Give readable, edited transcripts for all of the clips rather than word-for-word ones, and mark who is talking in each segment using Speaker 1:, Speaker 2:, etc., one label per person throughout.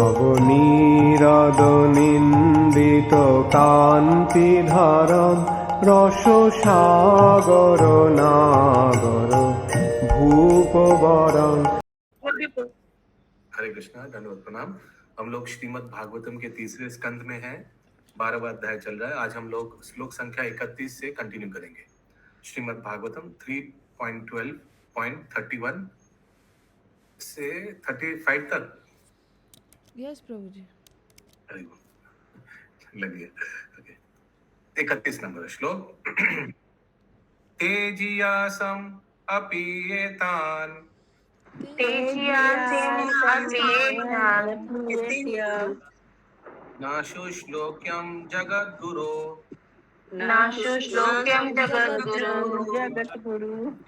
Speaker 1: নবনীরদনিন্দিত কান্তিধারম রসসাগর নাগর भूपवरं।
Speaker 2: हरे कृष्णा, धन्यवाद, प्रणाम। हम लोग श्रीमद् भागवतम के तीसरे स्कंद में हैं। 12वां अध्याय चल रहा है। आज हम लोग श्लोक संख्या 31 से कंटिन्यू करेंगे। श्रीमद् भागवतम 3.12.31 से 35 तक।
Speaker 3: यस प्रभु जी।
Speaker 2: लगिए। ओके, 31 नंबर श्लोक। तेजियासम अपीयेतान नाशुश्लोक्यं जगद्गुरो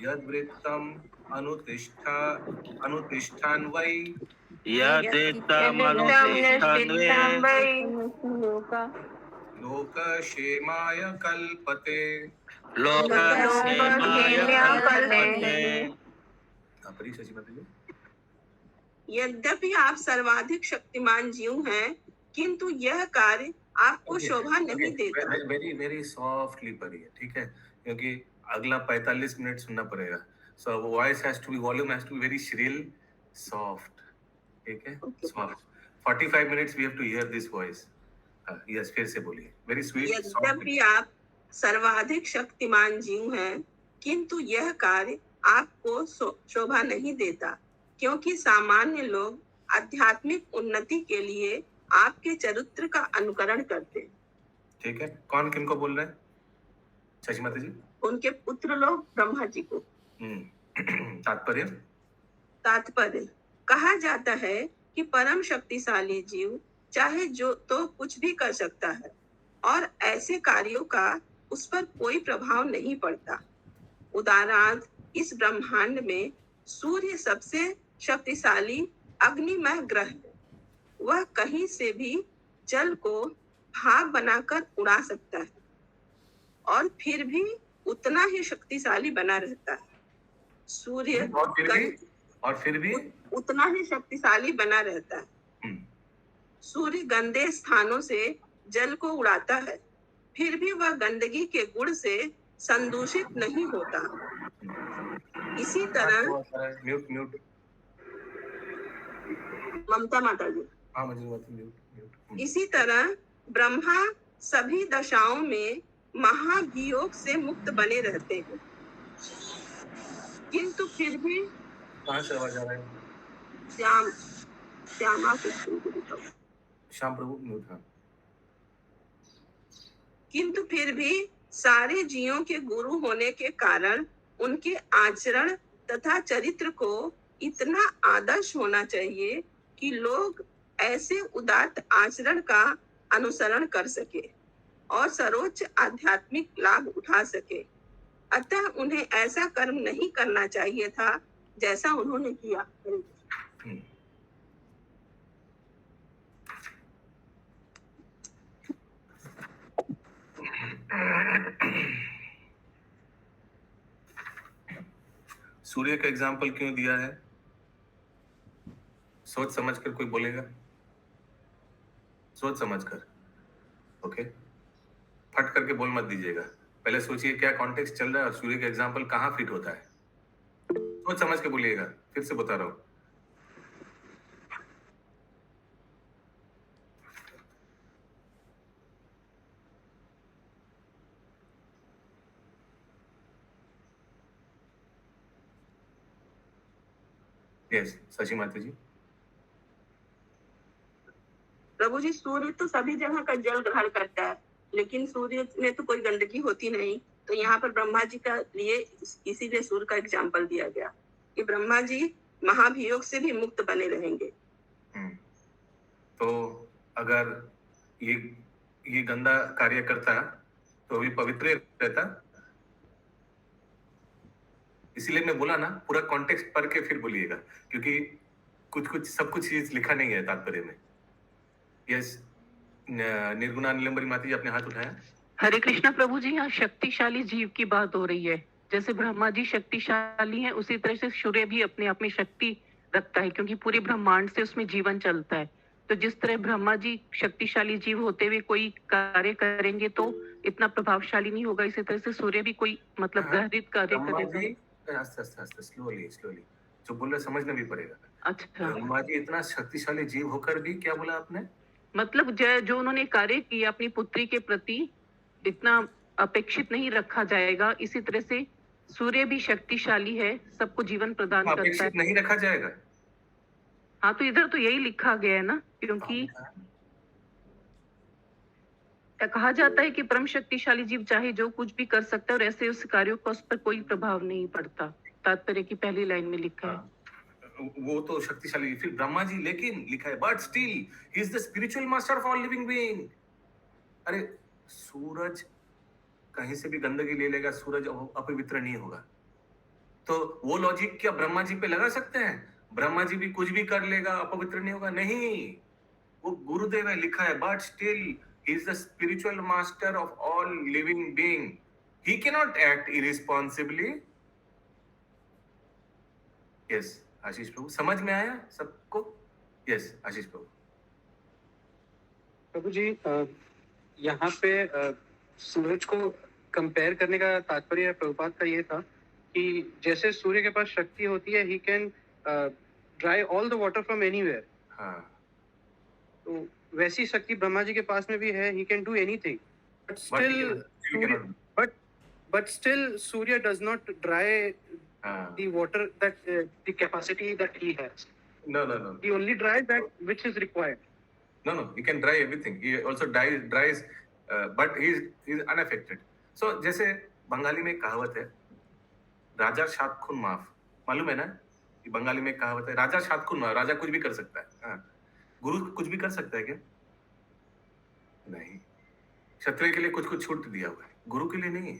Speaker 2: यद्वृत्तम् अनुतिष्ठान् वै लोकक्षेमाय कल्पते।
Speaker 4: यद्यपि आप सर्वाधिक शक्तिमान जीव हैं, किंतु यह कार्य आपको शोभा नहीं देता।
Speaker 2: वेरी वेरी सॉफ्टली पढ़िए, ठीक है, क्योंकि अगला 45 मिनट सुनना पड़ेगा। So voice has to be, volume has to be very shrill, soft, ठीक है, soft. 45 minutes we have to hear this voice. Yes, फिर से बोलिए, वेरी स्वीट।
Speaker 4: यद्यपि आप सर्वाधिक शक्तिमान जीव हैं, किंतु यह कार्य आपको शोभा नहीं देता, क्योंकि सामान्य लोग आध्यात्मिक उन्नति के लिए आपके चरित्र का अनुकरण करते हैं।
Speaker 2: ठीक है, कौन किनको बोल रहे हैं? शशि माता जी?
Speaker 4: उनके पुत्र लोग ब्रह्मा जी को। तात्पर्य कहा जाता है कि परम शक्तिशाली जीव चाहे जो तो कुछ भी कर सकता है और ऐसे कार्यों का उस पर कोई प्रभाव नहीं पड़ता। उदाहरणार्थ, इस ब्रह्मांड में सूर्य सबसे शक्तिशाली अग्निमय ग्रह है। वह कहीं से भी जल को भाप बनाकर उड़ा सकता है और फिर भी उतना ही शक्तिशाली बना रहता है। सूर्य
Speaker 2: और फिर भी
Speaker 4: उतना ही शक्तिशाली बना रहता है। सूर्य गंदे स्थानों से जल को उड़ाता है, फिर भी वह गंदगी के गुण से संदूषित नहीं होता। इसी तरह
Speaker 2: म्यूट
Speaker 4: ममता माता जी। इसी तरह ब्रह्मा सभी दशाओं में महाभियोग से मुक्त बने रहते हैं, किंतु फिर भी
Speaker 2: कहाँ से आवाज आ रहा है? श्याम प्रभु म्यूट।
Speaker 4: किंतु फिर भी सारे जीवों के गुरु होने के कारण उनके आचरण तथा चरित्र को इतना आदर्श होना चाहिए कि लोग ऐसे उदात्त आचरण का अनुसरण कर सके और सर्वोच्च आध्यात्मिक लाभ उठा सके। अतः उन्हें ऐसा कर्म नहीं करना चाहिए था जैसा उन्होंने किया।
Speaker 2: सूर्य का एग्जाम्पल क्यों दिया है? सोच समझ कर कोई बोलेगा? सोच समझ कर, ओके, फट करके बोल मत दीजिएगा। पहले सोचिए क्या कॉन्टेक्स्ट चल रहा है और सूर्य का एग्जाम्पल कहाँ फिट होता है। सोच समझ के बोलिएगा, फिर से बता रहा हूं। यस, शशि माता जी।
Speaker 4: प्रभु जी, सूर्य तो सभी जगह का जल ग्रहण करता है, लेकिन सूर्य में तो कोई गंदगी होती नहीं। तो यहाँ पर ब्रह्मा जी का लिए इसीलिए सूर्य का एग्जाम्पल दिया गया कि ब्रह्मा जी महाभियोग से भी मुक्त बने रहेंगे।
Speaker 2: तो अगर ये गंदा कार्य करता तो भी पवित्र रहता। इसीलिए मैं बोला ना, पूरा कॉन्टेक्स्ट पढ़ के फिर बोलिएगा, क्योंकि कुछ सब कुछ चीज लिखा नहीं है तात्पर्य में। यस, निर्गुणा नीलंबरी माता जी, आपने हाथ उठाया।
Speaker 5: हरे कृष्णा प्रभु जी, यहाँ शक्तिशाली जीव की बात हो रही है। जैसे ब्रह्मा जी शक्तिशाली हैं, उसी तरह से सूर्य भी अपने आप में शक्ति रखता है, क्योंकि पूरे ब्रह्मांड से उसमें जीवन चलता है। तो जिस तरह ब्रह्मा जी शक्तिशाली जीव होते हुए कोई कार्य करेंगे तो इतना प्रभावशाली नहीं होगा, इसी तरह से सूर्य भी कोई मतलब
Speaker 2: हाँ,
Speaker 5: ग्रहित कार्य
Speaker 2: ब्रह्मा
Speaker 5: करेगा।
Speaker 2: जी आस्ते आस्ते आस्ते स्लोली स्लोली जो बोल रहे समझना भी पड़ेगा।
Speaker 5: अच्छा,
Speaker 2: ब्रह्मा जी इतना शक्तिशाली जीव होकर भी क्या बोला आपने?
Speaker 5: मतलब जो उन्होंने कार्य किया अपनी पुत्री के प्रति इतना अपेक्षित नहीं रखा जाएगा, इसी तरह से सूर्य भी शक्तिशाली है, सबको जीवन प्रदान करता है।
Speaker 2: अपेक्षित नहीं रखा जाएगा।
Speaker 5: हाँ, तो इधर तो यही लिखा गया है ना, क्योंकि कहा जाता है कि परम शक्तिशाली जीव चाहे जो कुछ भी कर सकता है और ऐसे उस कार्यों का उस पर कोई प्रभाव नहीं पड़ता। तात्पर्य की पहली लाइन में लिखा है।
Speaker 2: वो तो शक्तिशाली, फिर ब्रह्मा जी लेकिन लिखा है but still he is the spiritual master of all living being. अरे सूरज कहीं से भी गंदगी ले लेगा, सूरज अपवित्र नहीं होगा। तो वो लॉजिक क्या ब्रह्मा जी पे लगा सकते हैं? ब्रह्मा जी भी कुछ भी कर लेगा, अपवित्र नहीं होगा? नहीं, वो गुरुदेव है, लिखा है but still he is the spiritual master of all living being, he can not act irresponsibly. Yes Ashish Prabhu, समझ में आया सबको? यस आशीष प्रभु।
Speaker 6: प्रभु जी, यहाँ पे सूरज को कंपेयर करने का तात्पर्य प्रभुपाद का ये था कि जैसे सूर्य के पास शक्ति होती है, he can dry all the water from anywhere.
Speaker 2: हाँ,
Speaker 6: तो वैसी शक्ति ब्रह्मा जी के पास में भी है, he can do anything, but still but still Surya does not dry the water that the capacity that he has.
Speaker 2: No.
Speaker 6: He only dries that which is required.
Speaker 2: No, he can dry everything. He also dries, but he is unaffected. So जैसे बंगाली में एक कहावत है, राजा सात खून माफ, मालूम है ना? कि बंगाली में एक कहावत है, राजा सात खून माफ, राजा कुछ भी कर सकता है। हाँ, गुरु कुछ भी कर सकता है क्या? नहीं, क्षत्रिय के लिए कुछ कुछ छूट दिया हुआ है, गुरु के लिए नहीं।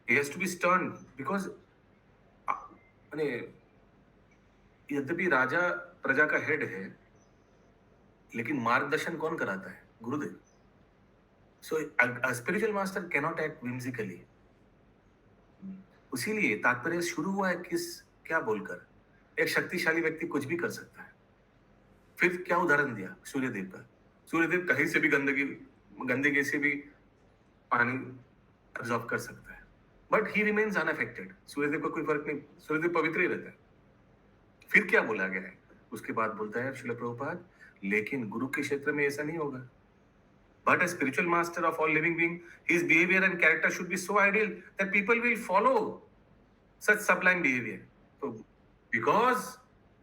Speaker 2: He has to be stern because माने यद्यपि राजा प्रजा का हेड है, लेकिन मार्गदर्शन कौन कराता है? गुरुदेव। So a spiritual master cannot act whimsically. उसीलिए तात्पर्य शुरू हुआ है क्या बोलकर? एक शक्तिशाली व्यक्ति कुछ भी कर सकता है। फिर क्या उदाहरण दिया सूर्यदेव का? सूर्यदेव कहीं से भी गंदगी से भी पानी अब्सॉर्ब कर सकता है, but he remains unaffected. Suryadev का कोई फर्क नहीं, सूर्यदेव पवित्र ही रहता है। फिर क्या बोला गया है? उसके बाद बोलता है श्रील प्रभुपाद, लेकिन गुरु के क्षेत्र में ऐसा नहीं होगा। But a spiritual master of all living being, his behavior and character should be so ideal that people will follow such sublime behavior. So, because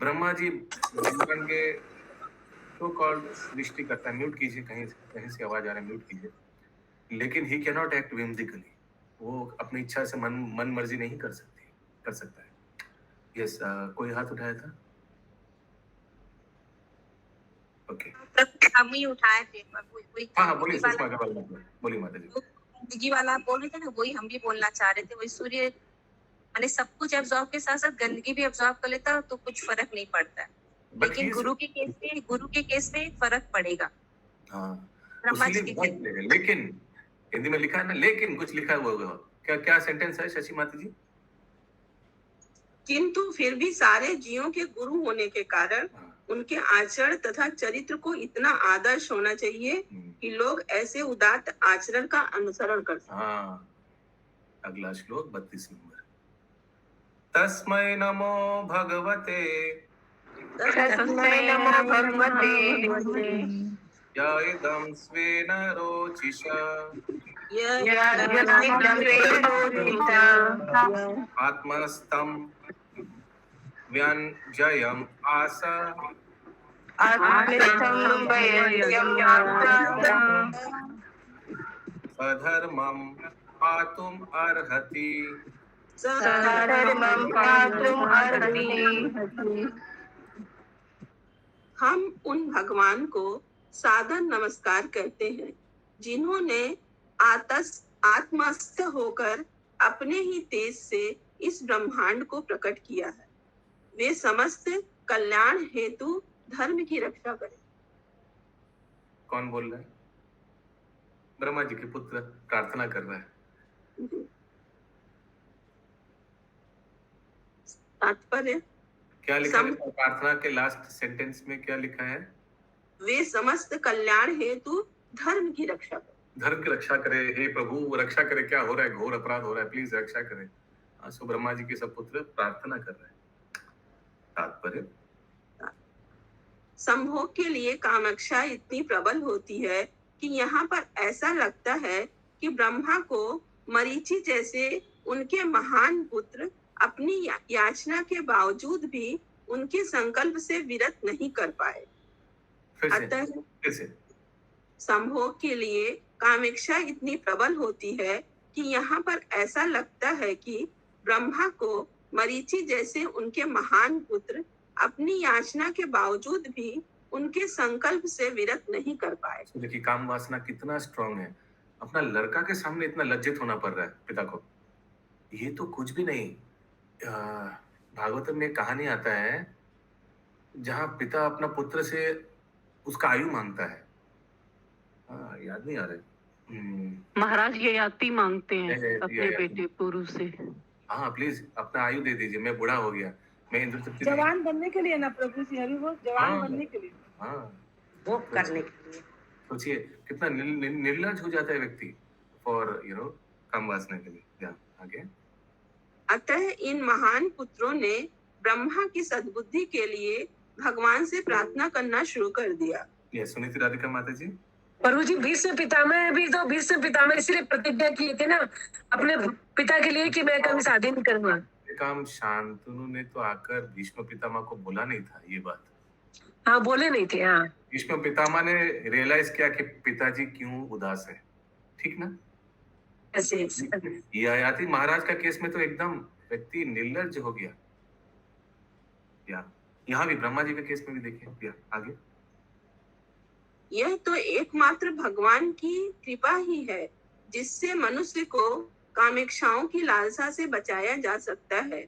Speaker 2: Brahma ji भगवान के so called सृष्टि करता है, म्यूट कीजिए, कहीं से आवाज आ रहा है, म्यूट कीजिए। लेकिन he cannot act whimsically. वो अपनी इच्छा से मन मर्जी नहीं कर सकता है। यस, कोई हाथ उठाया था? ओके,
Speaker 7: हम ही उठाए थे, पर वही
Speaker 2: हाँ बोलिए सुषमा अग्रवाल, बोलिए माता जी।
Speaker 7: गंदगी वाला बोल रहे थे ना, वही हम भी बोलना चाह रहे थे। वही सूर्य माने सब कुछ एब्जॉर्ब के साथ साथ गंदगी भी एब्जॉर्ब कर लेता तो कुछ फर्क नहीं पड़ता है, लेकिन गुरु के केस में फर्क पड़ेगा।
Speaker 2: हाँ,
Speaker 7: ब्रह्मा जी के
Speaker 2: लेकिन हिंदी में लिखा है ना, लेकिन कुछ लिखा हुआ होगा। क्या सेंटेंस है शशि माता जी?
Speaker 4: किंतु फिर भी सारे जीवों के गुरु होने के कारण उनके आचरण तथा चरित्र को इतना आदर्श होना चाहिए कि लोग ऐसे उदात्त आचरण का अनुसरण कर सकें।
Speaker 2: हाँ, अगला श्लोक 32 नंबर। तस्मै नमो भगवते य इदं स्वेन रोचिषा आत्मस्थं व्यञ्जयम् आसा स्वधर्मं पातुम् अर्हति।
Speaker 4: हम उन भगवान को सादर नमस्कार करते हैं जिन्होंने आत्मस्थ होकर अपने ही तेज से इस ब्रह्मांड को प्रकट किया है। वे समस्त कल्याण हेतु धर्म की रक्षा करें।
Speaker 2: कौन बोल रहा है? ब्रह्मा जी के पुत्र प्रार्थना कर रहा है।
Speaker 4: तात्पर्य
Speaker 2: क्या लिखा है प्रार्थना के लास्ट सेंटेंस में? क्या लिखा है?
Speaker 4: वे समस्त कल्याण हेतु धर्म की रक्षा करें।
Speaker 2: धर्म की रक्षा करे, हे प्रभु वो रक्षा करे, क्या हो रहा है, घोर अपराध हो रहा है, प्लीज रक्षा करे। सो ब्रह्मा जी के सपुत्र प्रार्थना कर रहे हैं। तात्पर्य,
Speaker 4: संभोग के लिए कामक्षा इतनी प्रबल होती है कि यहाँ पर ऐसा लगता है कि ब्रह्मा को मरीचि जैसे उनके महान पुत्र अपनी याचना के बावजूद भी उनके संकल्प से विरत नहीं कर पाए।
Speaker 2: फिर से
Speaker 4: संभोग के लिए कामेक्षा इतनी प्रबल होती है कि यहाँ पर ऐसा लगता है कि ब्रह्मा को मरीचि जैसे उनके महान पुत्र अपनी याचना के बावजूद भी उनके संकल्प से विरत नहीं कर पाए।
Speaker 2: देखिए काम वासना कितना स्ट्रांग है। अपना लड़का के सामने इतना लज्जित होना पड़ रहा है पिता को। ये तो कुछ भी नहीं। भागवतम में कहानी आता है जहाँ पिता अपना पुत्र से उसका आयु मांगता है। याद नहीं आ रहा।
Speaker 5: महाराज ये याति मांगते हैं अपने बेटे पुरु से।
Speaker 2: हाँ प्लीज अपना आयु दे दीजिए, मैं बूढ़ा हो गया, मैं इंद्र तृप्ति
Speaker 3: जवान बनने के लिए ना प्रभु जी, हरि बोल, जवान बनने के लिए,
Speaker 4: वो करने के लिए।
Speaker 2: सोचिए कितना निर्लज हो जाता है व्यक्ति फॉर काम वासना के लिए। आगे,
Speaker 4: अतः इन महान पुत्रों ने ब्रह्मा की सद्बुद्धि के लिए भगवान से प्रार्थना करना शुरू कर दिया।
Speaker 2: ये सुनीति राधिका माता जी।
Speaker 8: प्रभु जी भीष्म पितामह भी तो भीष्म पितामह इसलिए प्रतिज्ञा किए थे ना अपने पिता के लिए कि मैं कभी शादी नहीं करूंगा।
Speaker 2: काम शांतनु ने तो आकर भीष्म पितामह को बोला नहीं था ये बात।
Speaker 8: हाँ बोले नहीं थे। हाँ
Speaker 2: भीष्म पितामह ने रियलाइज किया कि पिताजी क्यों उदास है, ठीक ना।
Speaker 8: ऐसे
Speaker 2: ये आयाति महाराज का केस में तो एकदम व्यक्ति निर्लज हो गया। यहाँ भी ब्रह्मा जी के केस में भी देखिए। आगे,
Speaker 4: यह तो एकमात्र भगवान की कृपा ही है जिससे मनुष्य को कामेक्षाओं की लालसा से बचाया जा सकता है।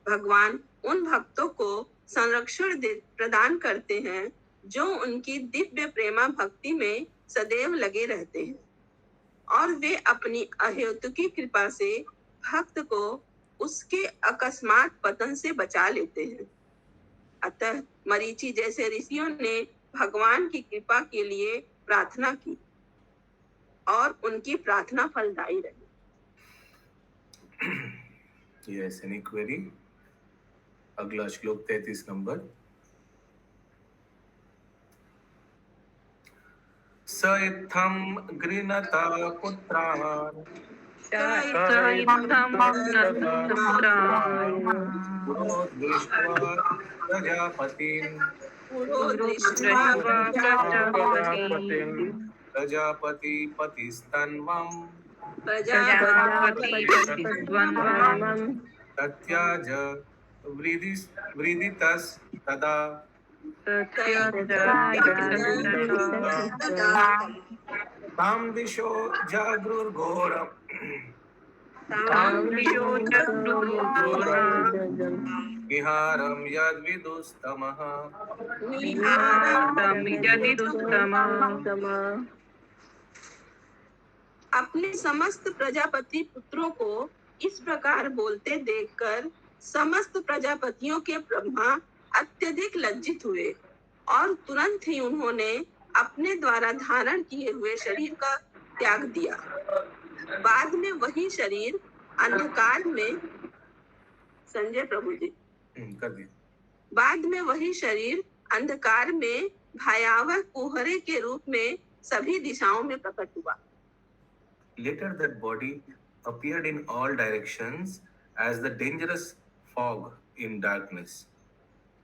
Speaker 4: भगवान उन भक्तों को संरक्षण प्रदान करते हैं जो उनकी दिव्य प्रेमा भक्ति में सदैव लगे रहते हैं, और वे अपनी अहेतुकी कृपा से भक्त को उसके अकस्मात पतन से बचा लेते हैं। अतः मरीचि जैसे ऋषियों ने भगवान की कृपा के लिए प्रार्थना की और उनकी प्रार्थना फलदायी रही।
Speaker 2: Yes, any query? अगला श्लोक 33 नंबर। स इत्थं गृह्णता पुत्रान् प्रजापति पतिस्तन्वं तत्याज वृदितस्तदा तां दिशो जागृर्घोरम् विहारं यद्विदुस्तमः।
Speaker 4: अपने समस्त प्रजापति पुत्रों को इस प्रकार बोलते देखकर समस्त प्रजापतियों के ब्रह्मा अत्यधिक लज्जित हुए और तुरंत ही उन्होंने अपने द्वारा धारण किए हुए शरीर का त्याग दिया। बाद में वही शरीर अंधकार में संजय प्रभु जी बाद में वही शरीर अंधकार में भयावह कुहरे के रूप में सभी दिशाओं में प्रकट हुआ।
Speaker 2: Later that body appeared in all directions as the dangerous fog in darkness.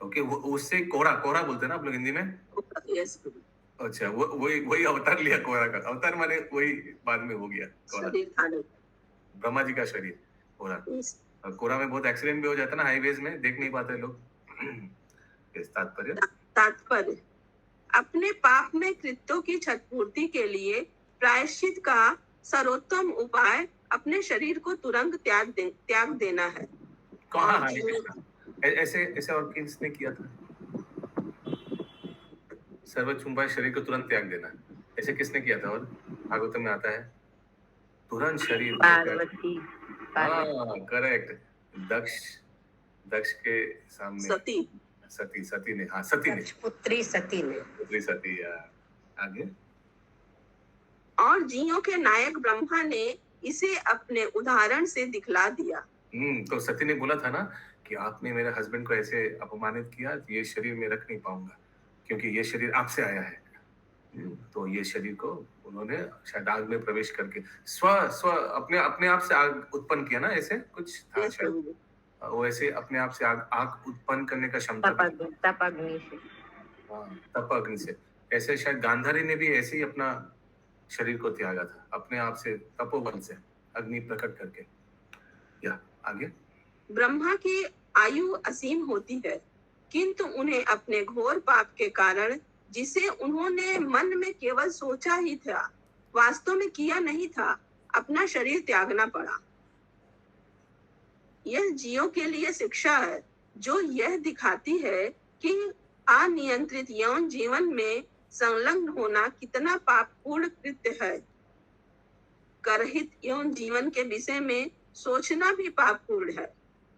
Speaker 2: Okay, उससे कोहरा बोलते हैं ना आप लोग हिंदी में?
Speaker 4: Yes,
Speaker 2: अच्छा, वही अवतार लिया कोहरा का। अवतार माने वही बाद में हो गया कोहरा। ब्रह्मा जी का शरीर कोहरा। कोहरा में बहुत एक्सीडेंट भी हो जाता है ना, हाईवेज में देख नहीं पाते लोग।
Speaker 4: तात्पर्य, अपने पाप में कृत्यों की क्षतिपूर्ति के लिए प्रायश्चित का सर्वोत्तम उपाय अपने शरीर को तुरंत त्याग देना है।
Speaker 2: कहाँ ऐसे और किसने किया था? सर्वोच्च उपाय शरीर को तुरंत त्याग देना, ऐसे किसने किया था? और भागवतम में आता है तुरंत शरीर। करेक्ट। दक्ष के सामने सती ने, हाँ सती ने,
Speaker 8: पुत्री सती ने।
Speaker 2: पुत्री सती। आगे।
Speaker 4: और जीवों के नायक ब्रह्मा ने इसे अपने उदाहरण से दिखला दिया।
Speaker 2: तो सती ने बोला था ना कि आपने मेरे हस्बैंड को ऐसे अपमानित किया, ये शरीर में रख नहीं पाऊंगा क्योंकि ये शरीर आपसे आया है। तो ये शरीर को उन्होंने शायद आग में प्रवेश करके स्व स्व अपने अपने आप से आग उत्पन्न किया ना, ऐसे कुछ था
Speaker 4: यस
Speaker 2: शायद।
Speaker 4: प्रभु जी।
Speaker 2: वो ऐसे अपने आप से आग उत्पन्न करने का क्षमता भी।
Speaker 8: तप अग्नि से।
Speaker 2: हाँ, तप अग्नि से। ऐसे शायद गांधारी ने भी ऐसे ही अपना शरीर को त्यागा था, अपने आप से तपोबल से अग्नि प्रकट करके। या आगे।
Speaker 4: ब्रह्मा की आयु असीम होती है, किंतु उन्हें अपने घोर पाप के कारण, जिसे उन्होंने मन में केवल सोचा ही था, वास्तव में किया नहीं था, अपना शरीर त्यागना पड़ा। यह जीवों के लिए शिक्षा है, जो यह दिखाती है कि अनियंत्रित यौन जीवन में संलग्न होना कितना पापपूर्ण कृत्य है। करहित यौन जीवन के विषय में सोचना भी पापपूर्ण है,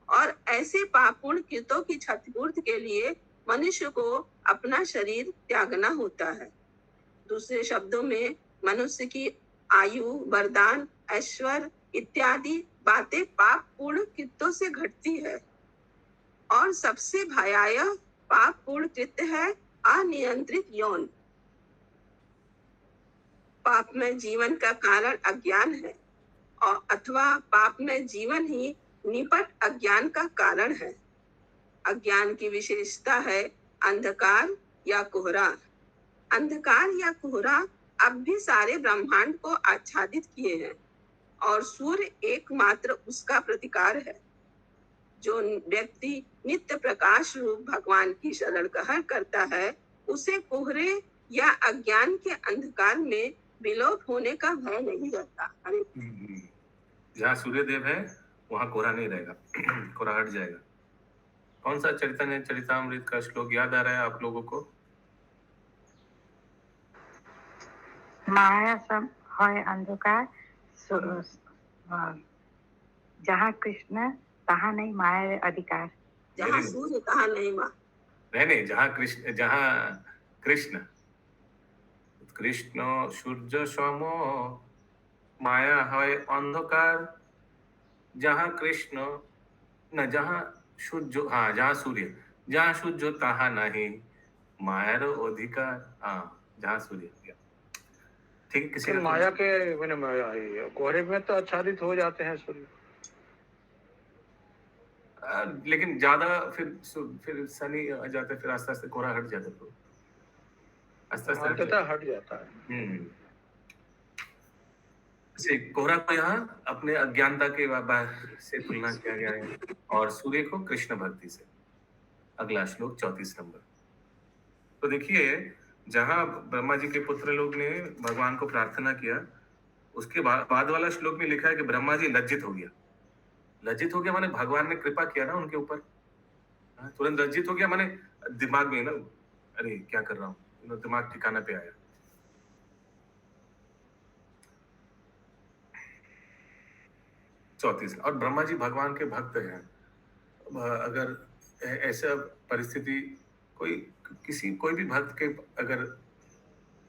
Speaker 4: और ऐसे पापपूर्ण कृत्यों की क्षतिपूर्ति के लिए मनुष्य को अपना शरीर त्यागना होता है। दूसरे शब्दों में, मनुष्य की आयु, वरदान, ऐश्वर्य इत्यादि बातें पापपूर्ण कृत्यों से घटती है, और सबसे भयावह पापपूर्ण कृत्य है अनियंत्रित यौन। पाप में जीवन का कारण अज्ञान है, और अथवा पाप में जीवन ही निपट अज्ञान का कारण है। अज्ञान की विशेषता है अंधकार या कोहरा। अंधकार या कोहरा अब भी सारे ब्रह्मांड को आच्छादित किए हैं, और सूर्य एकमात्र उसका प्रतिकार है। जो व्यक्ति नित्य प्रकाश रूप भगवान की शरण ग्रहण करता है, उसे कोहरे या अज्ञान के अंधकार में विलोप होने का भय नहीं रहता।
Speaker 2: जहाँ सूर्यदेव है वहाँ कोहरा नहीं रहेगा, कोहरा हट जाएगा। कौन सा चैतन्य चरितामृत का श्लोक याद आ रहा है आप लोगों को?
Speaker 9: माया सब है अंधकार, जहाँ कृष्ण तहाँ नहीं माया अधिकार।
Speaker 4: जहाँ सूर्य तहाँ नहीं माँ।
Speaker 2: नहीं, जहाँ कृष्ण कृष्ण सूर्य समो माया है अंधकार, जहाँ कृष्ण न जहाँ सूर्य, हाँ जहाँ सूर्य तहाँ नहीं माया अधिकार। हाँ, जहाँ सूर्य। ठीक है, किसी
Speaker 6: माया के मैंने माया है, कोहरे में तो आच्छादित हो जाते हैं सूर्य।
Speaker 2: लेकिन ज्यादा फिर शनि आ जाता है, फिर आस्ते आस्ते कोहरा हट जाता है, तो आस्ते आस्ते
Speaker 6: हट जाता है।
Speaker 2: कोहरा को यहाँ अपने अज्ञानता के से तुलना किया गया है, और सूर्य को कृष्ण भक्ति से। अगला श्लोक 34 नंबर। तो देखिए, जहाँ ब्रह्मा जी के पुत्र लोग ने भगवान को प्रार्थना किया, उसके बाद वाला श्लोक में लिखा है कि ब्रह्मा जी लज्जित हो गया। लज्जित हो गया माने भगवान ने कृपा किया ना उनके ऊपर, तुरंत लज्जित हो गया माने दिमाग में ना, अरे क्या कर रहा हूँ, दिमाग ठिकाना पे आया। और ब्रह्मा जी भगवान के भक्त हैं। अगर ऐसा परिस्थिति कोई भी भक्त के अगर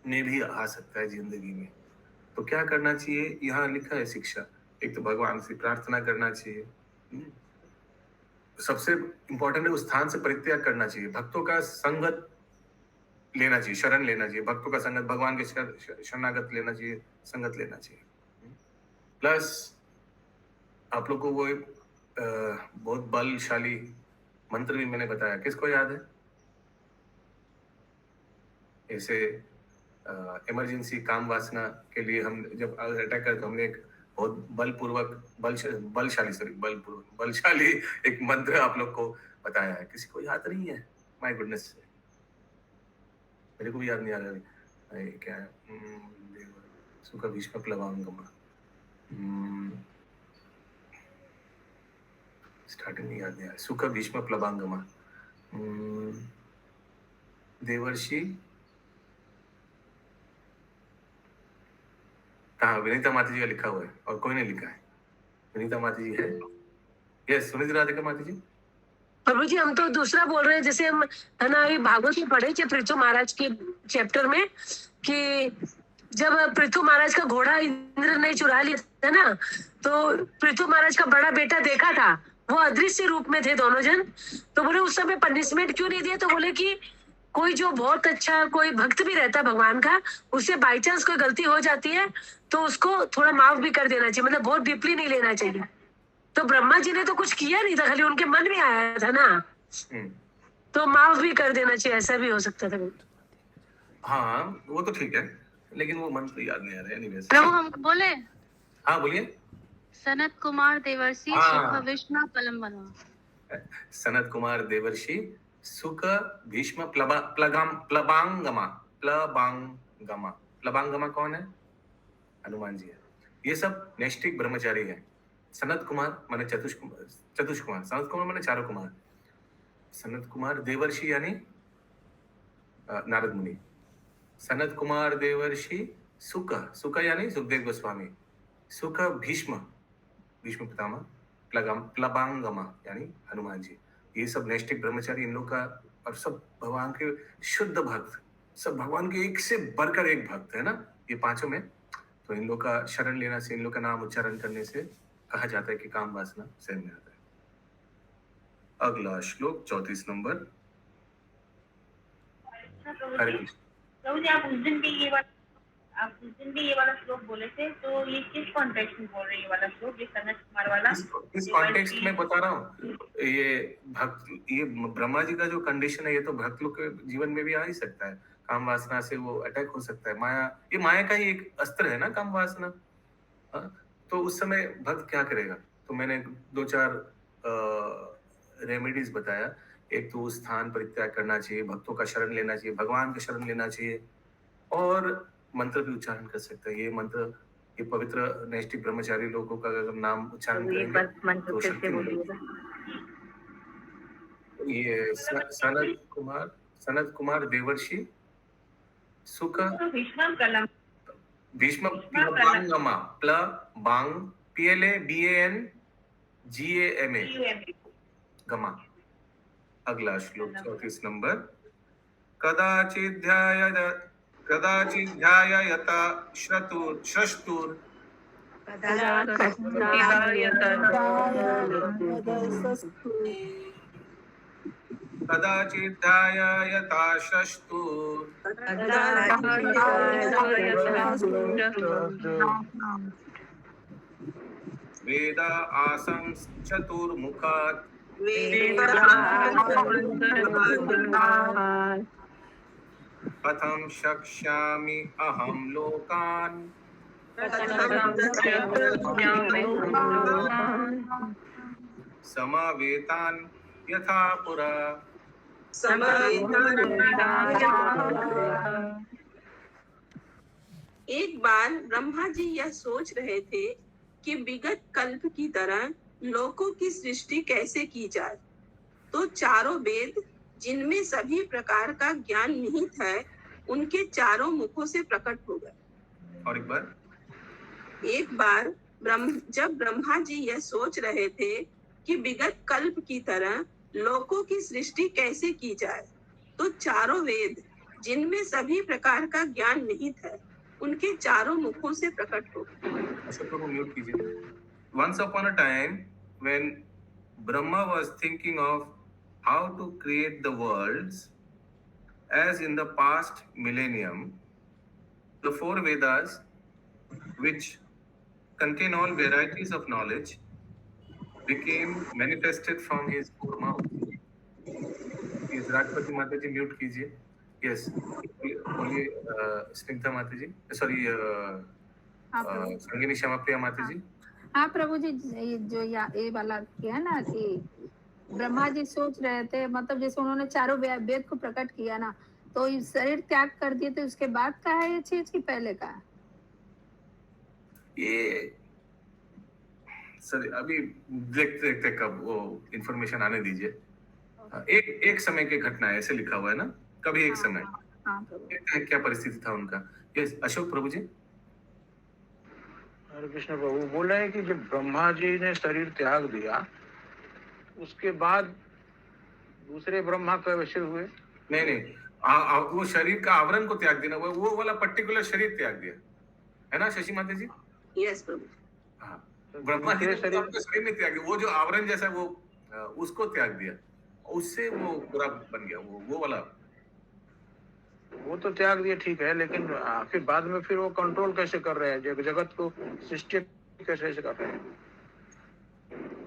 Speaker 2: में भी आ सकता है जिंदगी में, तो क्या करना चाहिए? यहाँ लिखा है शिक्षा। एक तो भगवान से प्रार्थना करना चाहिए, सबसे इंपॉर्टेंट है उस स्थान से परित्याग करना चाहिए, भक्तों का संगत लेना चाहिए, शरण लेना चाहिए, भक्तों का संगत, भगवान के शरणागत लेना चाहिए, संगत लेना चाहिए। प्लस आप लोग को वो एक बहुत बलशाली मंत्र भी मैंने बताया, किसको याद है? ऐसे इमरजेंसी काम वासना के लिए हम जब अटैक करते, हमने एक बहुत बलशाली एक मंत्र आप लोग को बताया है। किसी को याद नहीं है? माय गुडनेस, मेरे को भी याद नहीं आ रहा है क्या है। सुख भीष्म प्लवांगम, स्टार्टिंग में याद नहीं आया। सुख भीष्म प्लवांगम, देवर्षि, हाँ विनीता माता जी का लिखा हुआ है, और कोई नहीं लिखा है। विनीता माता जी है, यस, सुनिधि राधिका माता जी,
Speaker 8: प्रभु जी हम तो दूसरा बोल रहे हैं, जैसे हम है ना ये भागवत में पढ़े थे पृथु महाराज के चैप्टर में कि जब पृथु महाराज का घोड़ा इंद्र ने चुरा लिया था ना, तो पृथु महाराज का बड़ा बेटा देखा था, वो अदृश्य रूप में थे दोनों जन। तो बोले उस समय पनिशमेंट क्यों नहीं दिया? तो बोले कि कोई जो बहुत अच्छा कोई भक्त भी रहता है भगवान का, उससे बाई चांस कोई गलती हो जाती है तो उसको थोड़ा माफ भी कर देना चाहिए, मतलब बहुत डीपली नहीं लेना चाहिए। तो ब्रह्मा जी ने तो कुछ किया नहीं था, खाली उनके मन में आया था ना, तो माफ भी कर देना चाहिए, ऐसा भी हो सकता था।
Speaker 2: हाँ वो तो ठीक है, लेकिन वो मंत्र याद नहीं आ रहा है। एनीवेज
Speaker 10: प्रभु हम बोले,
Speaker 2: हाँ बोलिए।
Speaker 10: सनत कुमार देवर्षि
Speaker 2: हाँ।
Speaker 10: सुख विष्णु पलम्बना।
Speaker 2: सनत कुमार देवर्षि सुख भीष्म प्लबांगमा। प्लबांगमा कौन है? हनुमान जी है। ये सब नैष्ठिक ब्रह्मचारी है। सनत कुमार माने चतुष्कुमार, सनत कुमार माने चारों कुमार। सनत कुमार देवर्षि यानी नारद मुनि। सनत कुमार देवर्षि सुख यानी सुखदेव गोस्वामी। सुख भीष्म पितामह। प्लबांगमा यानी हनुमान जी। ये सब नैष्ठिक ब्रह्मचारी इन लोग का, और सब भगवान के शुद्ध भक्त, सब भगवान के एक से बढ़कर एक भक्त है ना ये पांचों में। तो इन लोग का शरण लेना से, इन लोग का नाम उच्चारण करने से कहा जाता है कि काम वासना सहन में आता है। अगला श्लोक 34 नंबर। हरे कृष्ण।
Speaker 3: प्रभु जी आप उस दिन भी ये वाला श्लोक बोले थे, तो ये किस कॉन्टेक्स्ट में बोल रहे हैं ये वाला श्लोक, ये सनत कुमार वाला?
Speaker 2: इस कॉन्टेक्स्ट में बता रहा हूँ, ये ब्रह्मा जी का जो कंडीशन है, ये तो भक्त लोग के जीवन में भी आ ही सकता है। काम वासना से वो अटैक हो सकता है। ये माया का ही एक अस्त्र है ना काम वासना। तो उस समय भक्त क्या करेगा? तो मैंने 2-4 रेमेडीज बताया। एक तो स्थान परित्याग करना चाहिए, भक्तों का शरण लेना चाहिए, भगवान का शरण लेना चाहिए, और मंत्र भी उच्चारण कर सकते हैं। ये मंत्र, ये पवित्र नैष्ठिक ब्रह्मचारी लोगों का अगर नाम उच्चारण करेंगे तो शक्ति मिलेगी। ये सनत कुमार देवर्षि सुख भीष्म प्लबांगमा गमा। अगला श्लोक 34 नंबर। कदाचिध्यायता श्रष्टुर कदाचिध्यायता श्रष्टुर वेद आसं चतुर्मुखात् कथं शक्ष्यामि अहं लोकान् समावेतान् यथा पुरा।
Speaker 4: एक बार ब्रह्मा जी यह सोच रहे थे कि विगत कल्प की तरह लोकों की सृष्टि कैसे की जाए, तो चारों वेद जिनमें सभी प्रकार का ज्ञान निहित है उनके चारों मुखों से प्रकट हो गए।
Speaker 2: और एक बार
Speaker 4: जब ब्रह्मा जी यह सोच रहे थे कि विगत कल्प की तरह लोकों की सृष्टि कैसे की जाए, तो चारों वेद जिनमें सभी प्रकार का ज्ञान निहित है उनके चारों मुखों से प्रकट हो गए।
Speaker 2: Once upon a time, when Brahma was thinking of how to create the worlds, as in the past millennium, the 4 Vedas, which contain all varieties of knowledge, became manifested from his 4 mouth. Is राष्ट्रपति माता जी mute कीजिए। Yes, बोलिए स्निग्धा माता जी, sorry संगिनी श्यामा प्रिया माता जी।
Speaker 11: हाँ प्रभु जी, ये वाला किया ना कि ब्रह्मा जी सोच रहे थे, मतलब जैसे उन्होंने चारों वेद को प्रकट किया ना, तो शरीर त्याग कर दिए, तो उसके बाद का है ये चीज की पहले का?
Speaker 2: ये सर अभी देखते कब वो इंफॉर्मेशन आने दीजिए। एक समय की घटना है, ऐसे लिखा हुआ है ना, कभी एक समय। क्या परिस्थिति था उनका। यस अशोक प्रभु जी।
Speaker 12: हरे कृष्ण प्रभु बोल रहे हैं कि जब ब्रह्मा जी ने शरीर त्याग दिया उसके बाद
Speaker 6: दूसरे ब्रह्मा कैसे हुए?
Speaker 2: नहीं नहीं, वो शरीर का आवरण को त्याग देना, वो वाला पर्टिकुलर शरीर त्याग दिया है ना शशि माता जी?
Speaker 4: यस प्रभु।
Speaker 2: हाँ, ब्रह्मा जी ने तो अपने शरीर में त्याग दिया, वो जो आवरण जैसा वो उसको त्याग दिया, उससे वो पूरा बन गया, वो वाला।
Speaker 6: वो तो त्याग दिया, ठीक है, लेकिन फिर बाद में फिर वो कंट्रोल कैसे कर रहे हैं, जगत को सृष्टि कैसे कर रहे हैं?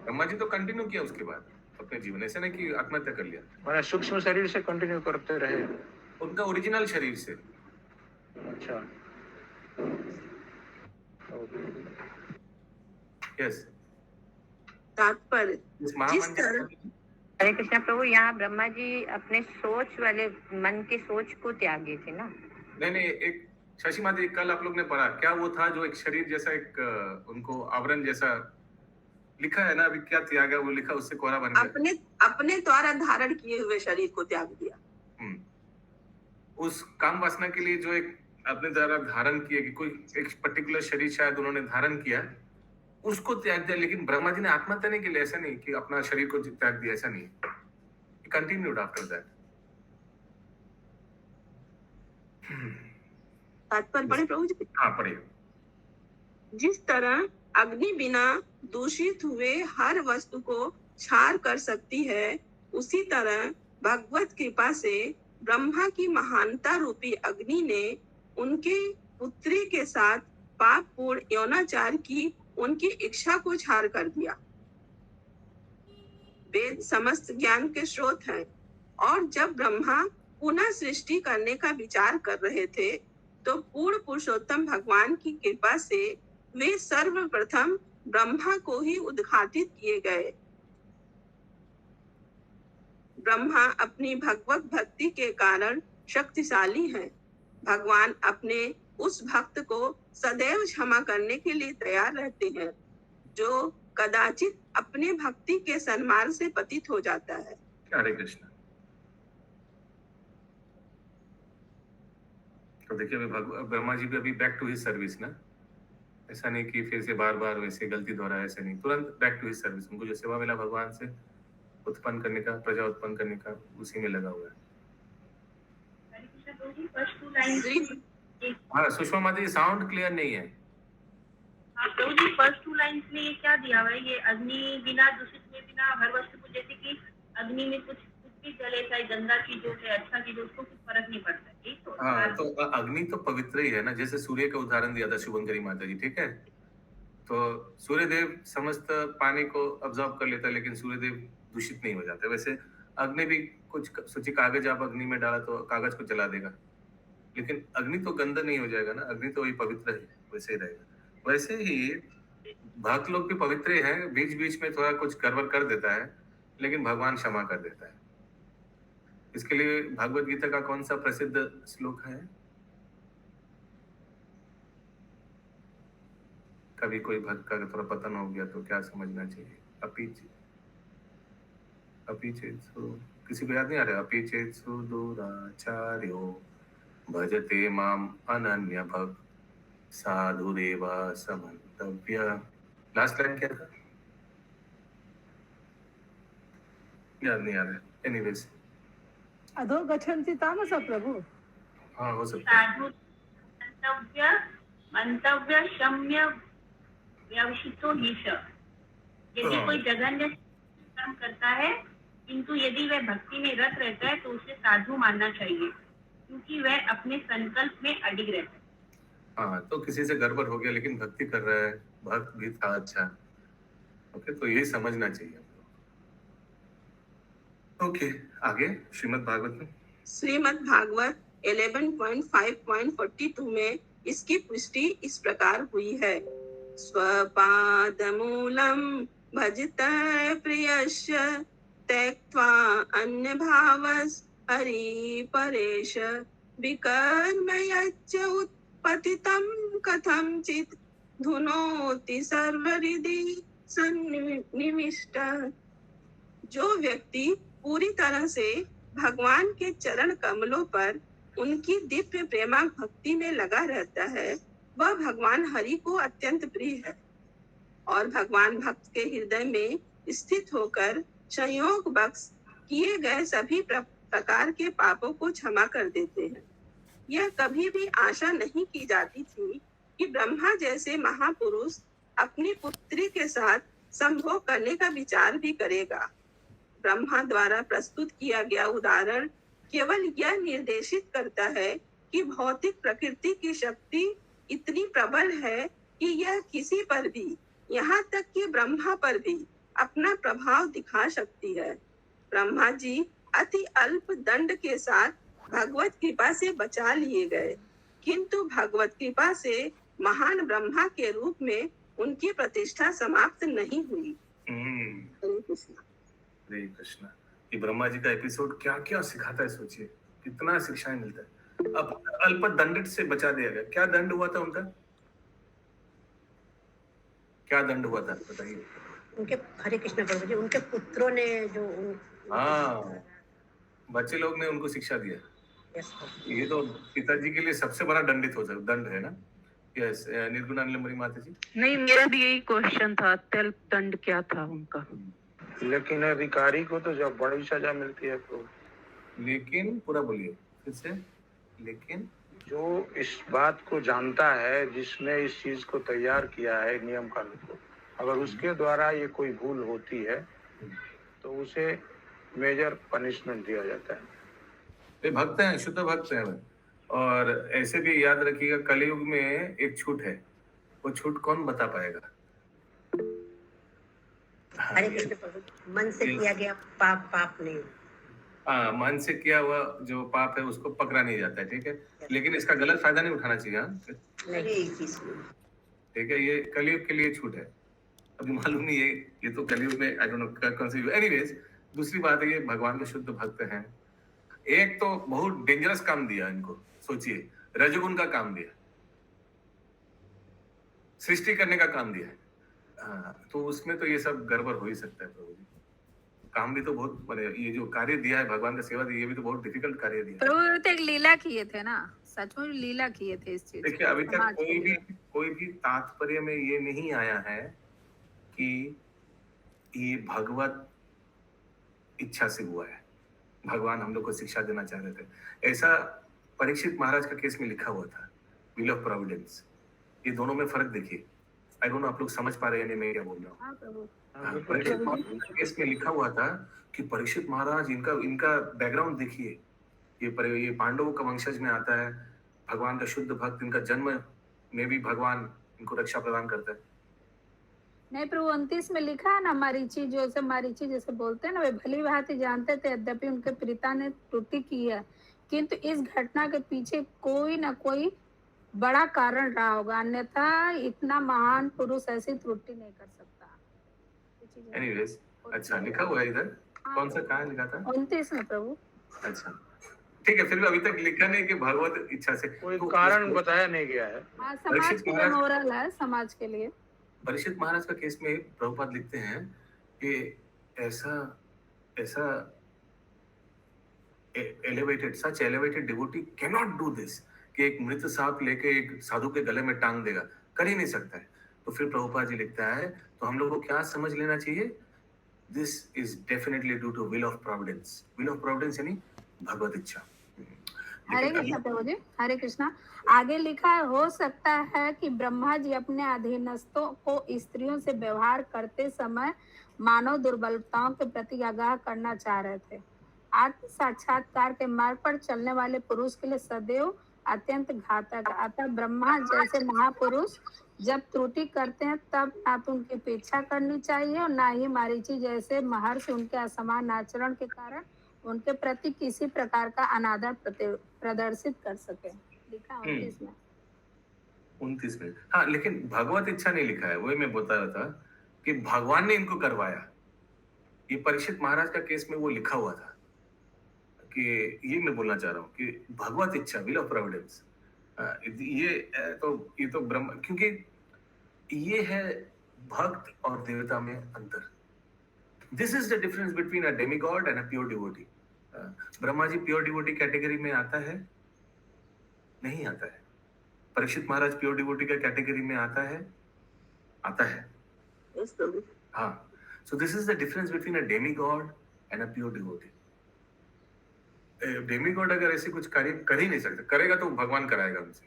Speaker 2: ब्रह्मा जी तो कंटिन्यू किया उसके बाद अपने जीवन, ऐसे नहीं कि आत्महत्या कर लिया।
Speaker 6: मैंने सूक्ष्म शरीर से कंटिन्यू करते रहे,
Speaker 2: उनका ओरिजिनल शरीर से।
Speaker 6: अच्छा,
Speaker 2: यस।
Speaker 4: तात्पर्य जिस तरह
Speaker 9: हरे कृष्णा प्रभु, यहाँ ब्रह्मा जी अपने सोच वाले मन के सोच को त्यागे थे ना?
Speaker 2: नहीं, एक शशि माता, कल आप लोग ने पढ़ा क्या, वो था जो एक शरीर जैसा, एक उनको आवरण जैसा लिखा है ना, अभी क्या त्यागा, वो लिखा, उससे कोहरा बन गया।
Speaker 4: अपने द्वारा धारण किए हुए शरीर को त्याग दिया।
Speaker 2: उस काम वासना के लिए जो एक अपने द्वारा धारण किया, कि कोई एक पर्टिकुलर शरीर शायद उन्होंने धारण किया, उसको त्याग दिया। लेकिन ब्रह्मा जी ने आत्महत्या नहीं की, ऐसा नहीं कि अपना शरीर को त्याग दिया, ऐसा नहीं। Continued after that.
Speaker 4: तात्पर्य पढ़े प्रभु जी?
Speaker 2: हाँ पढ़े।
Speaker 4: जिस तरह अग्नि बिना दूषित हुए हर वस्तु को क्षार कर सकती है, उसी तरह भगवत कृपा से ब्रह्मा की महानता रूपी अग्नि ने उनके पुत्री के साथ पाप पूर्ण यौनाचार की उनकी इच्छा को क्षार कर दिया। वेद समस्त ज्ञान के स्रोत हैं, और जब ब्रह्मा पुनः सृष्टि करने का विचार कर रहे थे, तो पूर्ण पुरुषोत्तम भगवान की कृपा से वे सर्वप्रथम ब्रह्मा को ही उद्घाटित किए गए। ब्रह्मा अपनी भगवत भक्ति के कारण शक्तिशाली हैं। भगवान अपने उस भक्त को सदैव क्षमा करने के लिए तैयार रहते हैं, जो कदाचित अपने भक्ति के सन्मार्ग से पतित हो जाता है।
Speaker 2: हरे कृष्ण। तो देखिए, अभी ब्रह्मा जी भी अभी बैक टू हिज सर्विस ना, ऐसा नहीं कि फिर से बार बार वैसे गलती दोहराए, ऐसे नहीं, तुरंत बैक टू हिज सर्विस। उनको जो सेवा मिला भगवान से उत्पन्न करने का, प्रजा उत्पन्न करने का, उसी में लगा हुआ है। हाँ सुषमा माता, साउंड क्लियर नहीं है।
Speaker 3: प्रभु जी, फर्स्ट 2 लाइंस में ये क्या दिया हुआ है? ये अग्नि बिना दूषित हुए, बिना हर वस्तु को, जैसे कि अग्नि में कुछ भी जले, चाहे गंदा चीज हो चाहे अच्छा चीज हो, उसको कुछ फर्क नहीं पड़ता है। तो
Speaker 2: हाँ, तो अग्नि तो पवित्र ही है ना, जैसे सूर्य का उदाहरण दिया था शुभंकरी माता जी, ठीक है? तो सूर्यदेव समस्त पानी को अब्जॉर्ब कर लेता है, लेकिन सूर्यदेव दूषित नहीं हो जाता। वैसे अग्नि भी कुछ सोचिए, कागज आप अग्नि में डाला तो कागज को जला देगा, लेकिन अग्नि तो गंदा नहीं हो जाएगा ना, अग्नि तो वही पवित्र है, वैसे ही रहेगा। वैसे ही भक्त लोग भी पवित्र हैं, बीच बीच में थोड़ा कुछ गड़बड़ कर देता है, लेकिन भगवान क्षमा कर देता है। इसके लिए भागवत गीता का कौन सा प्रसिद्ध श्लोक है? कभी कोई भक्त का थोड़ा पतन हो गया तो क्या समझना चाहिए? किसी को याद नहीं आ रहा? अपि चेत्सु दुराचार्यो भजते माम अनन्य भक्त साधुरेवा समन्तव्य। लास्ट लाइन क्या था? याद नहीं आ रहा। एनीवेज,
Speaker 11: अधो गच्छन्ति तामस प्रभु।
Speaker 2: हाँ हो सकता है।
Speaker 3: साधु मंतव्य शम्य व्यवशितो हीश। यदि कोई जघन्य कर्म करता है, किंतु यदि वह भक्ति में रत रहता है, तो उसे साधु मानना चाहिए, क्योंकि वह अपने संकल्प में अडिग रहता है।
Speaker 2: हाँ, तो किसी से गड़बड़ हो गया लेकिन भक्ति कर रहा है, भक्त भी था अच्छा। ओके, तो यही समझना चाहिए। ओके, आगे श्रीमद् भागवत में।
Speaker 4: श्रीमद् भागवत 11.5.42 में इसकी पुष्टि इस प्रकार हुई है। स्वपाद मूलम भजतः प्रियस्य त्यक्त्वा अन्य भावस् हरि परेश विकर्म यच्च उत्पतितं कथंचित् धुनोति सर्वहृदि सन्निविष्टः। जो व्यक्ति पूरी तरह से भगवान के चरण कमलों पर उनकी दिव्य प्रेमा भक्ति में लगा रहता है, वह भगवान हरि को अत्यंत प्रिय है, और भगवान भक्त के हृदय में स्थित होकर संयोग बख्श किए गए सभी प्रकार के पापों को क्षमा कर देते हैं। यह कभी भी आशा नहीं की जाती थी कि ब्रह्मा जैसे महापुरुष अपनी पुत्री के साथ संभोग करने का विचार भी करेगा। ब्रह्मा द्वारा प्रस्तुत किया गया उदाहरण केवल यह निर्देशित करता है कि भौतिक प्रकृति की शक्ति इतनी प्रबल है कि यह किसी पर भी, यहाँ तक कि ब्रह्मा पर भी अपना प्रभाव दिखा सकती है। ब्रह्मा जी अति अल्प दंड के साथ भगवत कृपा से बचा लिए गए, किंतु भगवत कृपा से महान ब्रह्मा के रूप में उनकी प्रतिष्ठा समाप्त नहीं हुई। हरे कृष्ण।
Speaker 2: हरे कृष्ण। ये ब्रह्मा जी का एपिसोड क्या क्या सिखाता है, सोचिए कितना शिक्षाएं मिलता है। अब अल्प दंड से बचा दिया गया, क्या दंड हुआ था उनका, क्या दंड हुआ था बताइए?
Speaker 8: उनके, हरे कृष्ण प्रभु जी, उनके पुत्रों ने जो
Speaker 2: हाँ, बच्चे लोग ने उनको शिक्षा दिया। ये तो पिताजी के लिए सबसे बड़ा दंडित हो सकता दंड है ना। यस, निर्गुणा नीलमणि माता जी।
Speaker 5: नहीं, मेरा भी यही क्वेश्चन था, अत्यल्प दंड क्या था उनका।
Speaker 1: लेकिन अधिकारी को तो जब बड़ी सजा मिलती है तो,
Speaker 2: लेकिन पूरा बोलिए फिर से। लेकिन
Speaker 1: जो इस बात को जानता है, जिसने इस चीज को तैयार किया है नियम कानून को, अगर उसके द्वारा ये कोई भूल होती है तो उसे मेजर पनिशमेंट दिया जाता है।
Speaker 2: वे भक्त हैं, शुद्ध भक्त हैं। और ऐसे भी याद रखिएगा, कलयुग में एक छूट है, वो छूट कौन बता पाएगा?
Speaker 8: हरे कृष्ण प्रभु, मन से किया गया पाप पाप नहीं।
Speaker 2: हाँ, मन से किया हुआ जो पाप है उसको पकड़ा नहीं जाता है, ठीक है। लेकिन इसका गलत फायदा नहीं उठाना चाहिए। ठीक है, ये कलयुग के लिए छूट है। अभी मालूम नहीं है, ये तो कलयुग में आई डोंट नो कौन सी। एनीवेज, दूसरी बात है, ये भगवान के शुद्ध भक्त हैं। एक तो बहुत डेंजरस काम दिया इनको, सोचिए, रजगुण का काम दिया, सृष्टि करने का काम दिया। तो उसमें तो ये सब गड़बड़ हो ही सकता है प्रभु जी। काम भी तो बहुत, ये जो कार्य दिया है भगवान का सेवा दी, ये भी तो बहुत डिफिकल्ट कार्य दिया।
Speaker 11: प्रभु तो एक लीला किए थे ना, सच में लीला किए थे इस चीज।
Speaker 2: देखिए, अभी तक कोई भी तात्पर्य में ये नहीं आया है कि ये भगवत इच्छा से हुआ है, भगवान हम लोग को शिक्षा देना चाह रहे थे। ऐसा परीक्षित महाराज का केस में लिखा हुआ था, विल ऑफ प्रोविडेंस। ये दोनों में फर्क देखिए। आई डोंट नो आप लोग समझ पा रहे हैं नहीं, मैं क्या बोल रहा हूँ। परीक्षित महाराज के केस में लिखा हुआ था कि परीक्षित महाराज, इनका बैकग्राउंड देखिए, ये पांडवों का वंशज में आता है, भगवान का शुद्ध भक्त, इनका जन्म में भी भगवान इनको रक्षा प्रदान करता है।
Speaker 11: नहीं प्रभु, 29 में लिखा है ना, मारीची जैसे बोलते हैं ना, वे भली भांति जानते थे, यद्यपि उनके पिता ने त्रुटि की है, किंतु इस घटना के पीछे कोई ना कोई बड़ा कारण रहा होगा, अन्यथा इतना महान पुरुष ऐसी त्रुटि नहीं कर सकता।
Speaker 2: एनीवेज, अच्छा लिखा हुआ है इधर। कौन सा, कहाँ लिखा था?
Speaker 11: 29 में प्रभु।
Speaker 2: अच्छा, ठीक है, फिर भी अभी तक लिखा नहीं कि भगवत इच्छा से
Speaker 1: कोई कारण बताया नहीं गया है।
Speaker 11: समाज के लिए मोरल है, समाज के लिए।
Speaker 2: परीक्षित महाराज का केस में प्रभुपाद लिखते हैं कि ऐसा elevated devotee can not do this, कि एक मृत सांप लेके एक साधु के गले में टांग देगा, कर ही नहीं सकता है। तो फिर प्रभुपाद जी लिखता है, तो हम लोग को क्या समझ लेना चाहिए? This is definitely due to will of providence. Will of providence यानी भगवत इच्छा।
Speaker 11: हरे कृष्णा प्रभु जी, हरे कृष्णा। आगे लिखा है, हो सकता है कि ब्रह्मा जी अपने अधीनस्थों को स्त्रियों से व्यवहार करते समय मानव दुर्बलताओं के प्रति आगाह करना चाह रहे थे। आत्म साक्षात्कार के मार्ग पर चलने वाले पुरुष के लिए सदैव अत्यंत घातक। अतः ब्रह्मा जैसे महापुरुष जब त्रुटि करते हैं, तब ना तो उनकी उपेक्षा करनी चाहिए और ना ही मारीची जैसे महर्षि उनके असमान आचरण के कारण उनके प्रति किसी प्रकार का अनादर प्रदर्शित कर सके। लिखा
Speaker 2: 29 में। हाँ, लेकिन भगवत इच्छा नहीं लिखा है। वही मैं बता रहा था कि भगवान ने इनको करवाया। ये परीक्षित महाराज का केस में वो लिखा हुआ था कि, ये मैं बोलना चाह रहा हूँ कि भगवत इच्छा, विल ऑफ प्रोविडेंस, ये तो ब्रह्म, क्योंकि ये है भक्त और देवता में अंतर। This is the difference between a demigod and a pure devotee. Brahma ji pure devotee category में आता है? नहीं आता है। परीक्षित महाराज प्योर डिवोटी का कैटेगरी में आता है? आता है। हाँ, so this is the difference between a demigod and a pure devotee. Demigod अगर ऐसे कुछ कार्य कर ही नहीं सकता, करेगा तो भगवान कराएगा उनसे।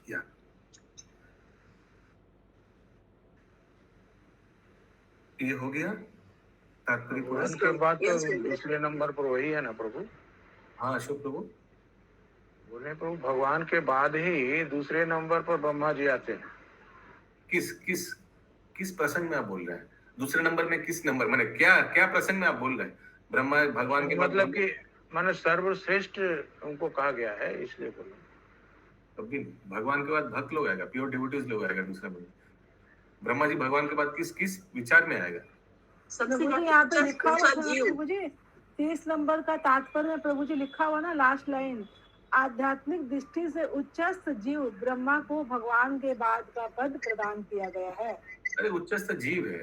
Speaker 2: या ये हो गया तात्पर्य पूरा।
Speaker 1: उनके बाद तो दूसरे नंबर पर वही है ना प्रभु।
Speaker 2: हाँ अशोक प्रभु
Speaker 1: बोले प्रभु भगवान के बाद ही दूसरे नंबर पर ब्रह्मा जी आते हैं।
Speaker 2: किस किस किस प्रसंग में आप बोल रहे हैं? दूसरे नंबर में किस नंबर, माने क्या क्या प्रसंग में आप बोल रहे हैं? ब्रह्मा भगवान के बाद
Speaker 1: मतलब कि माने सर्वश्रेष्ठ उनको कहा गया है, इसलिए बोला।
Speaker 2: कभी भगवान के बाद भक्त लोग आएगा, प्योर डिवोटीज लोग आएगा दूसरे में। ब्रह्मा जी भगवान के बाद किस किस विचार में आएगा?
Speaker 4: सबसे
Speaker 12: यहाँ पे लिखा हुआ
Speaker 4: ऊंचा जीव।
Speaker 12: प्रभु जी 30 नंबर का तात्पर्य में प्रभु जी लिखा हुआ ना, लास्ट लाइन, आध्यात्मिक दृष्टि से उच्चस्थ जीव ब्रह्मा को भगवान के बाद का पद प्रदान किया गया है।
Speaker 2: अरे उच्चस्थ जीव है,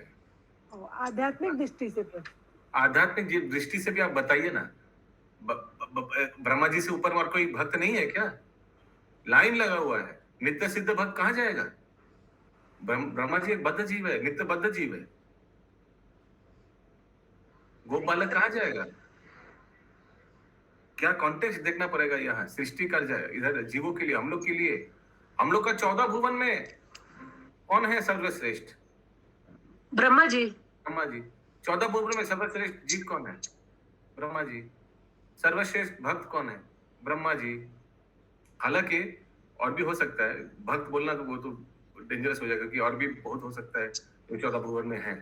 Speaker 12: आध्यात्मिक दृष्टि से
Speaker 2: आध्यात्मिक दृष्टि से भी आप बताइए ना। ब्रह्मा जी से ऊपर और कोई भक्त नहीं है क्या? लाइन लगा हुआ है, नित्य सिद्ध भक्त कहाँ जाएगा? ब्रह्मा जी एक बद्ध जीव है, नित्य बद्ध जीव है। गोप बालक कहाँ जाएगा? क्या कॉन्टेक्स्ट देखना पड़ेगा यहाँ। सृष्टि कर जाए इधर जीवों के लिए, हम लोग के लिए। हम लोग का 14 भुवन में कौन है सर्वश्रेष्ठ?
Speaker 8: ब्रह्मा जी।
Speaker 2: ब्रह्मा जी। 14 भुवन में सर्वश्रेष्ठ जीव कौन है? ब्रह्मा जी। सर्वश्रेष्ठ भक्त कौन है? ब्रह्मा जी। हालांकि और भी हो सकता है, भक्त बोलना तो वो तो डेंजरस हो जाएगा कि और भी बहुत हो सकता है जो 14 भुवन में है।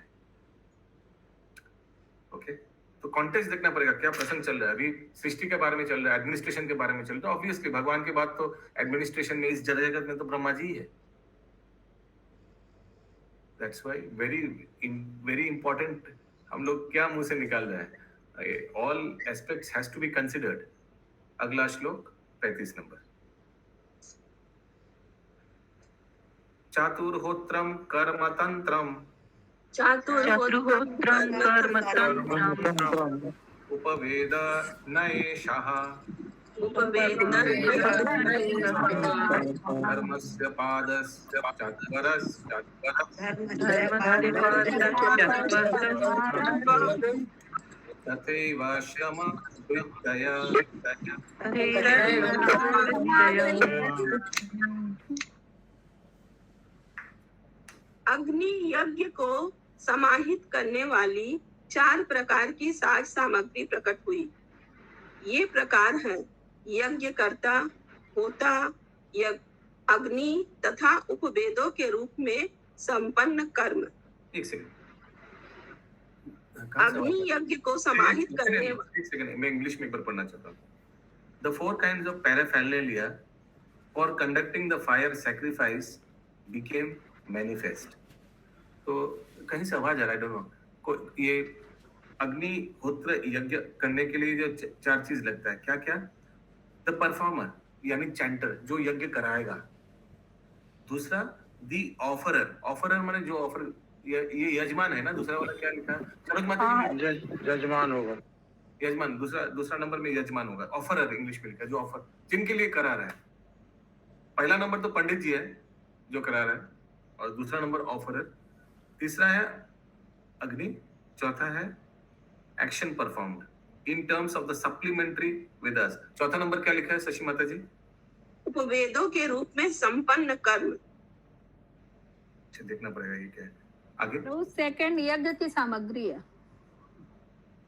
Speaker 2: ओके, तो कॉन्टेक्स्ट देखना पड़ेगा, क्या प्रसंग चल रहा है। अभी सृष्टि के बारे में चल रहा है, एडमिनिस्ट्रेशन के बारे में चल रहा है। ऑब्वियसली भगवान के बाद तो एडमिनिस्ट्रेशन में इस जगत में तो ब्रह्मा जी है। दैट्स व्हाई वेरी इंपॉर्टेंट हम लोग क्या मुंह से निकाल रहे हैं। All aspects has to be considered. अगला श्लोक 35 नंबर। चातुर्होत्रम कर्मतंत्रम
Speaker 5: चातुर्होत्रम कर्मतंत्रम
Speaker 2: उपवेद नएषः धर्मस्य पादस्य तथैव शम विद्या।
Speaker 4: अग्नि यज्ञ को समाहित करने वाली 4 प्रकार की साज सामग्री प्रकट हुई। ये प्रकार हैं यज्ञकर्ता, होता, अग्नि तथा उपवेदों के रूप में संपन्न कर्म।
Speaker 2: एक सेकंड,
Speaker 4: अग्नि यज्ञ को समाहित करने
Speaker 2: एक सेकंड, मैं इंग्लिश में एक बार पढ़ना चाहता हूँ। The 4 kinds of paraphernalia for conducting the fire sacrifice became manifest। तो कहीं से आवाज आ रहा है, डोंट नो। ये अग्निहोत्र यज्ञ करने के लिए जो 4 चीज लगता है, क्या क्या? द परफॉर्मर यानी चैंटर जो यज्ञ कराएगा। दूसरा दी ऑफरर, ऑफरर माने जो ऑफर, ये यजमान है ना। दूसरा वाला क्या लिखा है सरोज माता जी?
Speaker 1: यजमान होगा।
Speaker 2: यजमान दूसरा नंबर में यजमान होगा। ऑफरर इंग्लिश में लिखा है, जो ऑफर जिनके लिए करा रहा है। पहला नंबर तो पंडित जी है जो करा रहा है, और दूसरा नंबर ऑफरर, तीसरा है अग्नि, चौथा है action performed in terms of the supplementary Vedas. चौथा नंबर क्या लिखा है शशि माता जी?
Speaker 4: उपवेदों के रूप में संपन्न कर्म।
Speaker 2: अच्छा देखना पड़ेगा ये क्या है आगे।
Speaker 11: तो सेकंड यज्ञ की सामग्री है।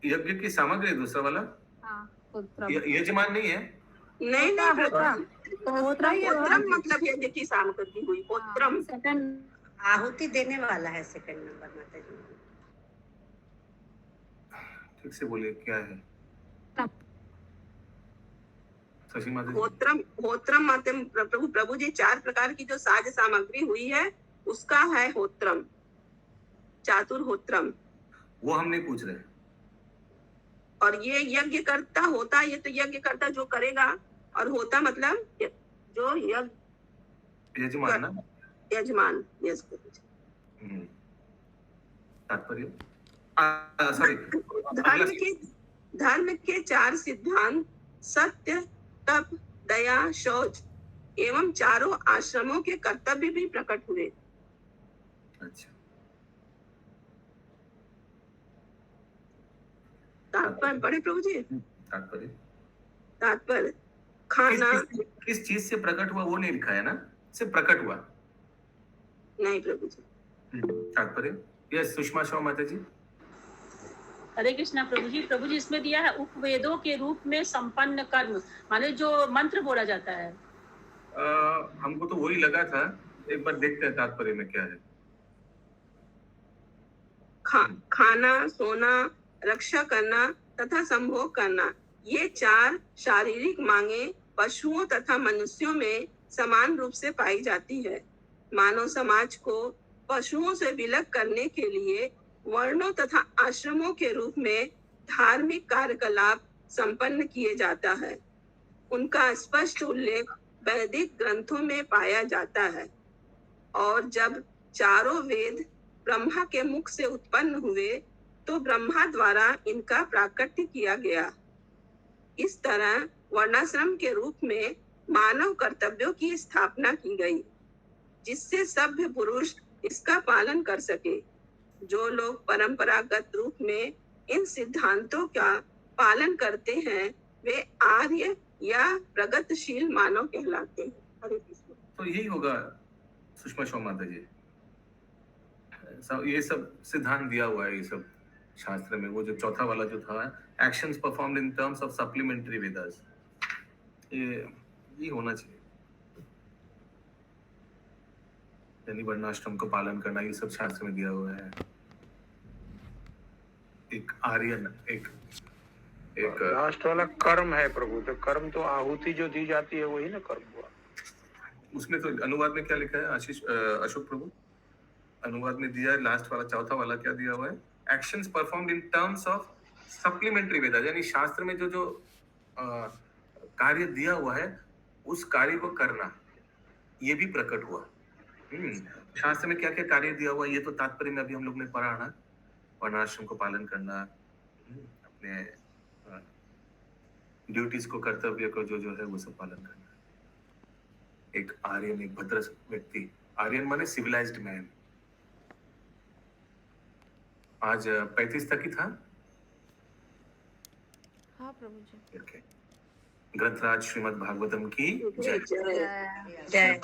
Speaker 2: यज्ञ की सामग्री दूसरा वाला।
Speaker 11: हाँ,
Speaker 2: यजमान नहीं है।
Speaker 4: नहीं होत्रम मतलब यज्ञ की सामग्री हुई। होत्रम
Speaker 11: सेकंड
Speaker 9: आहुति देने वाला है सेकंड नंबर माता जी।
Speaker 2: ठीक से बोलिए क्या है शशि माता जी?
Speaker 4: होत्रम माध्यम प्रभु जी 4 प्रकार की जो साज सामग्री हुई है उसका है होत्रम, चातुर्होत्रम।
Speaker 2: वो हम नहीं पूछ रहे।
Speaker 4: और ये यज्ञ करता होता, ये तो यज्ञ करता जो करेगा, और होता मतलब जो
Speaker 2: यजमान ना,
Speaker 4: यजमान। यस
Speaker 2: तात्पर्य सॉरी।
Speaker 4: धर्म के 4 सिद्धांत सत्य, तप, दया, शौच एवं चारों आश्रमों के कर्तव्य भी प्रकट हुए।
Speaker 2: अच्छा
Speaker 4: तात्पर्य पढ़े प्रभु जी।
Speaker 2: तात्पर्य
Speaker 4: तात्पर्य खाना
Speaker 2: किस चीज से प्रकट हुआ वो नहीं लिखा है ना, सिर्फ प्रकट हुआ।
Speaker 4: नहीं प्रभु जी।
Speaker 2: तात्पर्य यस सुषमा शर्मा माता जी।
Speaker 13: हरे कृष्णा प्रभु जी इसमें दिया है उपवेदों के रूप में संपन्न कर्म, माने जो मंत्र बोला जाता है।
Speaker 2: हमको तो वही लगा था, एक बार देखते हैं तात्पर्य में क्या है।
Speaker 4: खाना, सोना, रक्षा करना तथा संभोग करना, ये 4 शारीरिक मांगे पशुओं तथा मनुष्यों में समान रूप से पाई जाती है। मानव समाज को पशुओं से विलग करने के लिए वर्णों तथा आश्रमों के रूप में धार्मिक कार्यकलाप संपन्न किए जाता है। उनका स्पष्ट उल्लेख वैदिक ग्रंथों में पाया जाता है। और जब चारों वेद ब्रह्मा के मुख से उत्पन्न हुए तो ब्रह्मा द्वारा इनका प्राकट्य किया गया। इस तरह वर्णाश्रम के रूप में मानव कर्तव्यों की स्थापना की गई, जिससे सभ्य पुरुष इसका पालन कर सके। जो लोग परंपरागत रूप में इन सिद्धांतों का पालन करते हैं वे आर्य या प्रगतिशील मानव कहलाते हैं। हरे कृष्ण।
Speaker 2: तो यही होगा सुषमा शर्मा माता जी, ये सब सिद्धांत दिया हुआ है ये सब शास्त्र में। वो जो चौथा वाला जो था, actions performed in terms of supplementary Vedas, ये होना चाहिए। यानी वर्णाश्रम को पालन करना, ये सब शास्त्र में दिया हुआ है। एक आर्यन, एक
Speaker 1: लास्ट वाला कर्म है प्रभु, तो कर्म तो आहुति जो दी जाती है वही ना कर्म हुआ।
Speaker 2: उसमें तो अनुवाद में क्या लिखा है अशोक प्रभु? अनुवाद में दिया है लास्ट वाला, चौथा वाला क्या दिया हुआ है? Actions performed in terms of supplementary Veda, यानी शास्त्र में जो कार्य दिया हुआ है उस कार्य को करना, ये भी प्रकट हुआ। शास्त्र में क्या क्या कार्य दिया हुआ ये तो तात्पर्य में अभी हम लोग ने पढ़ा ना। वर्णाश्रम को पालन करना, अपने ड्यूटीज को, कर्तव्य को जो है वो सब पालन करना। एक आर्यन, एक भद्र व्यक्ति, आर्यन माने सिविलाइज्ड मैन। आज 35 तक ही था।
Speaker 10: हाँ प्रभु जी।
Speaker 2: ओके। ग्रंथराज श्रीमद् भागवतम की जय।
Speaker 7: जय।